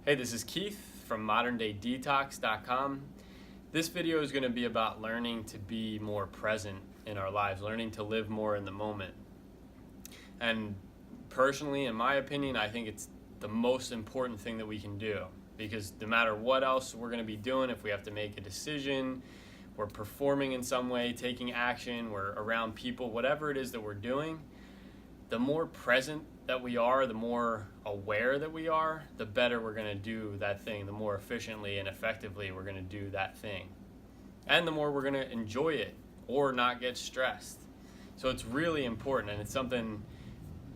Hey, this is Keith from moderndaydetox.com. This video is going to be about learning to be more present in our lives, learning to live more in the moment. And personally, in my opinion, I think it's the most important thing that we can do, because no matter what else we're going to be doing, if we have to make a decision, we're performing in some way, taking action, we're around people, whatever it is that we're doing, the more present that we are, the more aware that we are, the better we're going to do that thing, the more efficiently and effectively we're going to do that thing. And the more we're going to enjoy it or not get stressed. So it's really important, and it's something,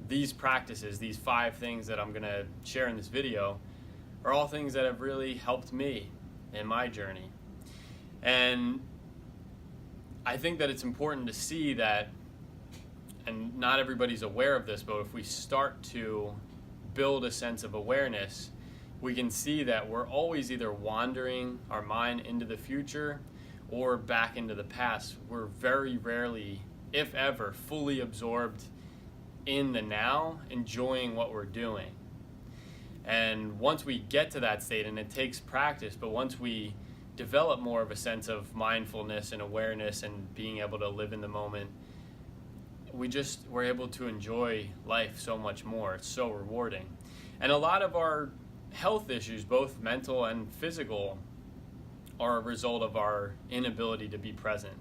these practices, these 5 things that I'm going to share in this video are all things that have really helped me in my journey. And I think that it's important to see that, and not everybody's aware of this, but if we start to build a sense of awareness, we can see that we're always either wandering our mind into the future or back into the past. We're very rarely, if ever, fully absorbed in the now, enjoying what we're doing. And once we get to that state, and it takes practice, but once we develop more of a sense of mindfulness and awareness and being able to live in the moment, we're able to enjoy life so much more. It's so rewarding. And a lot of our health issues, both mental and physical, are a result of our inability to be present.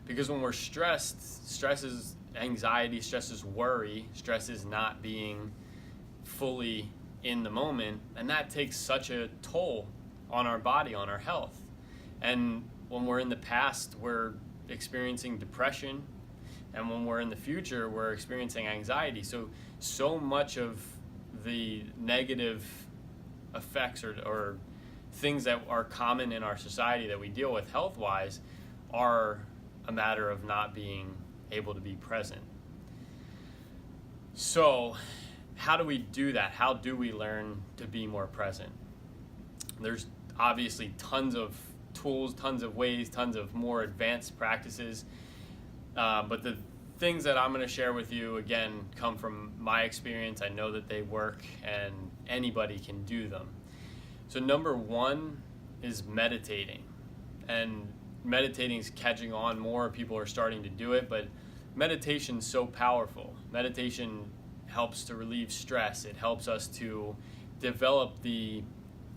Because when we're stressed, stress is anxiety, stress is worry, stress is not being fully in the moment, and that takes such a toll on our body, on our health. And when we're in the past, we're experiencing depression, and when we're in the future, we're experiencing anxiety. So much of the negative effects or things that are common in our society that we deal with health-wise are a matter of not being able to be present. So how do we do that? How do we learn to be more present? There's obviously tons of tools, tons of ways, tons of more advanced practices. But the things that I'm going to share with you, again, come from my experience. I know that they work and anybody can do them. So number 1 is meditating. And meditating is catching on more. People are starting to do it, but meditation is so powerful. Meditation helps to relieve stress. It helps us to develop the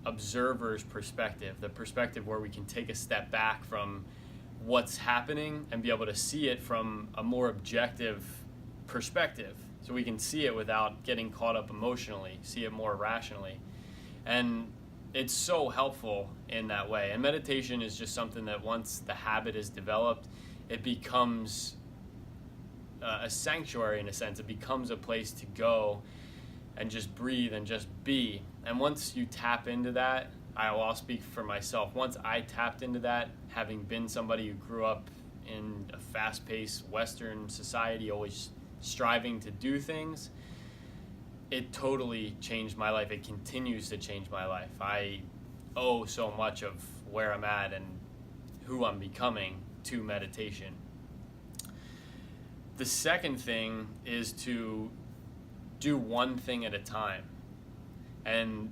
observer's perspective, the perspective where we can take a step back from what's happening and be able to see it from a more objective perspective, so we can see it without getting caught up emotionally, see it more rationally. And it's so helpful in that way. And meditation is just something that once the habit is developed, it becomes a sanctuary in a sense. It becomes a place to go and just breathe and just be. And once you tap into that, I'll speak for myself. Once I tapped into that, having been somebody who grew up in a fast-paced Western society, always striving to do things, it totally changed my life. It continues to change my life. I owe so much of where I'm at and who I'm becoming to meditation. The second thing is to do one thing at a time. And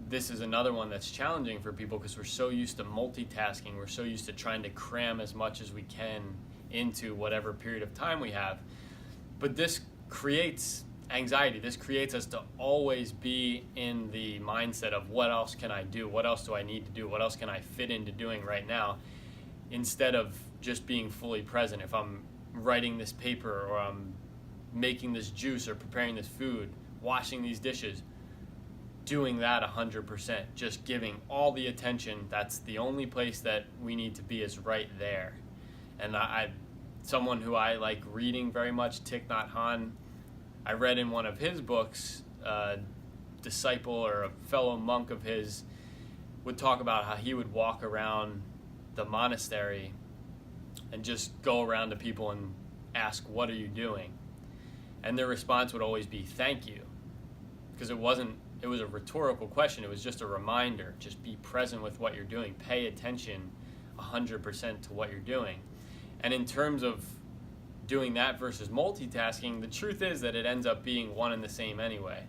this is another one that's challenging for people because we're so used to multitasking. We're so used to trying to cram as much as we can into whatever period of time we have. But this creates anxiety. This creates us to always be in the mindset of what else can I do? What else do I need to do? What else can I fit into doing right now? Instead of just being fully present. If I'm writing this paper, or I'm making this juice, or preparing this food, washing these dishes, doing that 100%, just giving all the attention. That's the only place that we need to be, is right there. And someone who I like reading very much, Thich Nhat Hanh, I read in one of his books, a disciple or a fellow monk of his would talk about how he would walk around the monastery and just go around to people and ask, "What are you doing?" And their response would always be, "Thank you." Because it was a rhetorical question. It was just a reminder. Just be present with what you're doing. Pay attention 100% to what you're doing. And in terms of doing that versus multitasking, the truth is that it ends up being one and the same anyway.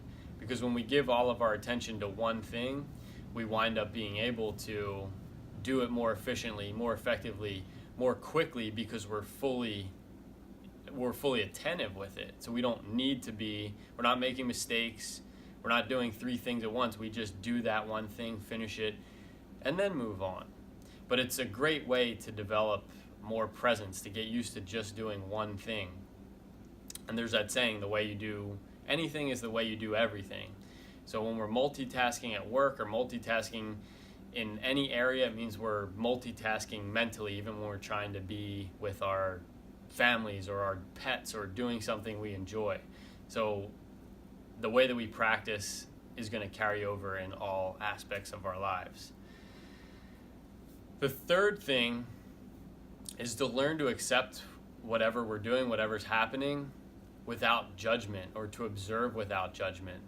Because when we give all of our attention to one thing, we wind up being able to do it more efficiently, more effectively, more quickly, because we're fully attentive with it. So we don't need to be, we're not making mistakes, we're not doing 3 things at once. We just do that one thing, finish it, and then move on. But it's a great way to develop more presence, to get used to just doing one thing. And there's that saying, the way you do anything is the way you do everything. So when we're multitasking at work or multitasking in any area, it means we're multitasking mentally, even when we're trying to be with our families or our pets or doing something we enjoy. So the way that we practice is going to carry over in all aspects of our lives. The third thing is to learn to accept whatever we're doing, whatever's happening, without judgment, or to observe without judgment.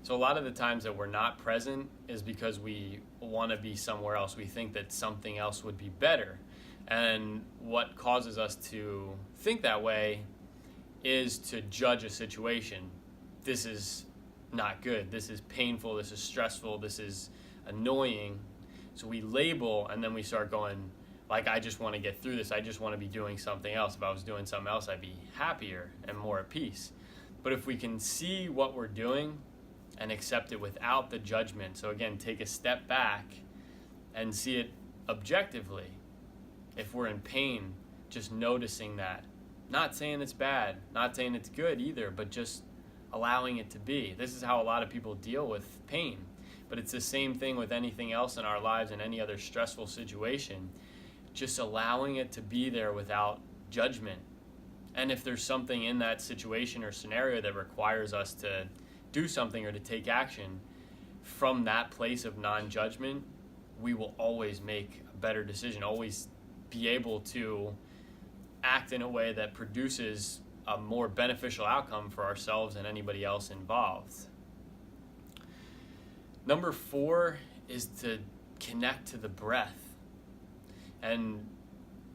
So a lot of the times that we're not present is because we want to be somewhere else. We think that something else would be better. And what causes us to think that way is to judge a situation. This is not good. This is painful. This is stressful. This is annoying. So we label, and then we start going, like, I just want to get through this. I just want to be doing something else. If I was doing something else, I'd be happier and more at peace. But if we can see what we're doing and accept it without the judgment, so again, take a step back and see it objectively. If we're in pain, just noticing that. Not saying it's bad, not saying it's good either, but just allowing it to be. This is how a lot of people deal with pain. But it's the same thing with anything else in our lives, and any other stressful situation. Just allowing it to be there without judgment. And if there's something in that situation or scenario that requires us to do something or to take action, from that place of non-judgment, we will always make a better decision, always be able to act in a way that produces a more beneficial outcome for ourselves and anybody else involved. Number 4 is to connect to the breath. And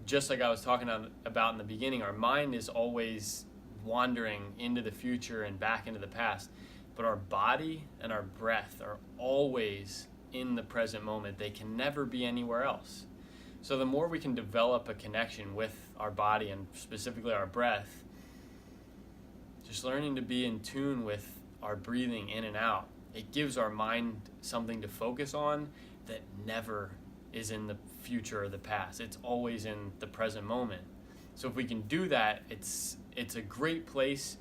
just like I was talking about in the beginning, our mind is always wandering into the future and back into the past. But our body and our breath are always in the present moment. They can never be anywhere else. So the more we can develop a connection with our body, and specifically our breath, just learning to be in tune with our breathing in and out, it gives our mind something to focus on that never is in the future or the past. It's always in the present moment. So if we can do that, it's a great place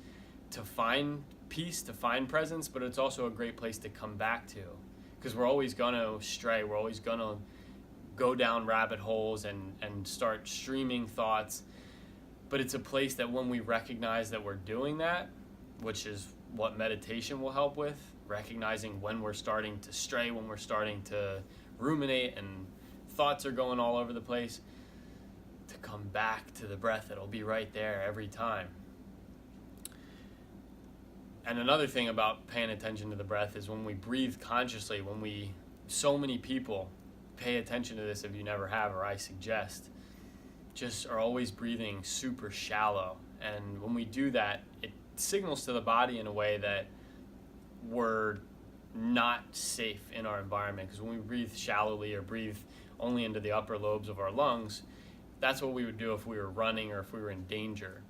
to find peace, to find presence, but it's also a great place to come back to, because we're always going to stray. We're always going to go down rabbit holes and start streaming thoughts. But it's a place that when we recognize that we're doing that, which is what meditation will help with, recognizing when we're starting to stray, when we're starting to ruminate and thoughts are going all over the place, to come back to the breath. It'll be right there every time. And another thing about paying attention to the breath is when we breathe consciously, so many people pay attention to this if you never have, or I suggest, just are always breathing super shallow. And when we do that, it signals to the body in a way that we're not safe in our environment. Because when we breathe shallowly or breathe only into the upper lobes of our lungs, that's what we would do if we were running or if we were in danger.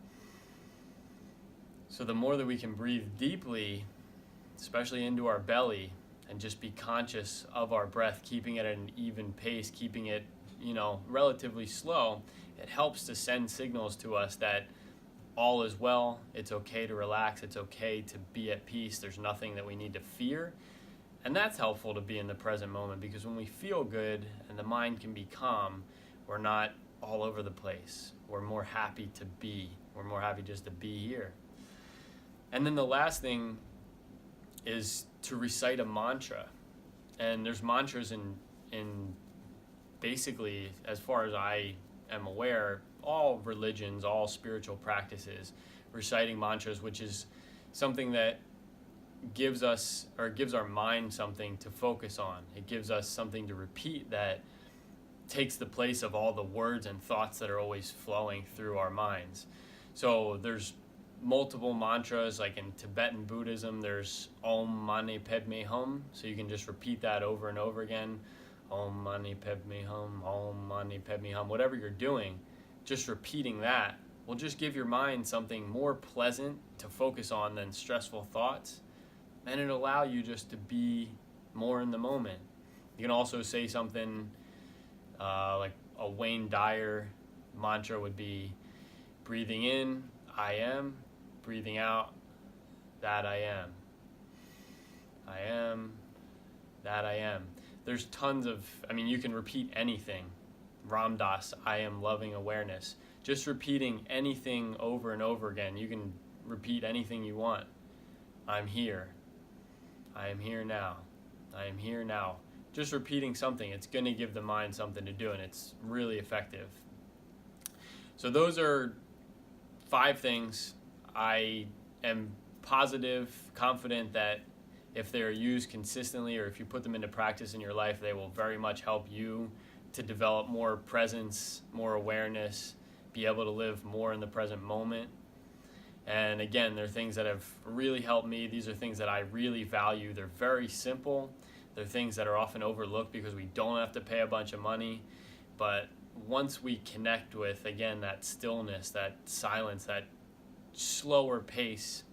So the more that we can breathe deeply, especially into our belly, and just be conscious of our breath, keeping it at an even pace, keeping it, relatively slow, it helps to send signals to us that all is well, it's okay to relax, it's okay to be at peace, there's nothing that we need to fear. And that's helpful to be in the present moment, because when we feel good and the mind can be calm, we're not all over the place. We're more happy to be. We're more happy just to be here. And then the last thing is to recite a mantra. And there's mantras in basically, as far as I am aware, all religions, all spiritual practices, reciting mantras, which is something that gives our mind something to focus on. It gives us something to repeat that takes the place of all the words and thoughts that are always flowing through our minds. So there's multiple mantras. Like in Tibetan Buddhism, there's Om Mani Padme Hum, so you can just repeat that over and over again. Om Mani Padme Hum, Om Mani Padme Hum. Whatever you're doing, just repeating that will just give your mind something more pleasant to focus on than stressful thoughts, and it'll allow you just to be more in the moment. You can also say something like a Wayne Dyer mantra would be, breathing in, I am. Breathing out, that I am. I am, that I am. There's tons of, you can repeat anything. Ram Dass, I am loving awareness. Just repeating anything over and over again. You can repeat anything you want. I'm here. I am here now. I am here now. Just repeating something, it's going to give the mind something to do, and it's really effective. So those are 5 things. I am positive, confident that if they're used consistently, or if you put them into practice in your life, they will very much help you to develop more presence, more awareness, be able to live more in the present moment. And again, they're things that have really helped me. These are things that I really value. They're very simple. They're things that are often overlooked because we don't have to pay a bunch of money. But once we connect with, again, that stillness, that silence, that slower pace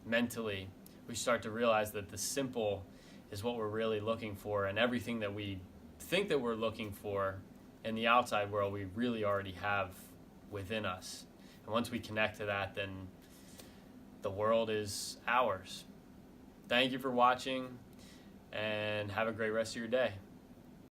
mentally, we start to realize that the simple is what we're really looking for, and everything that we think that we're looking for in the outside world, we really already have within us. And once we connect to that, then the world is ours. Thank you for watching, and have a great rest of your day.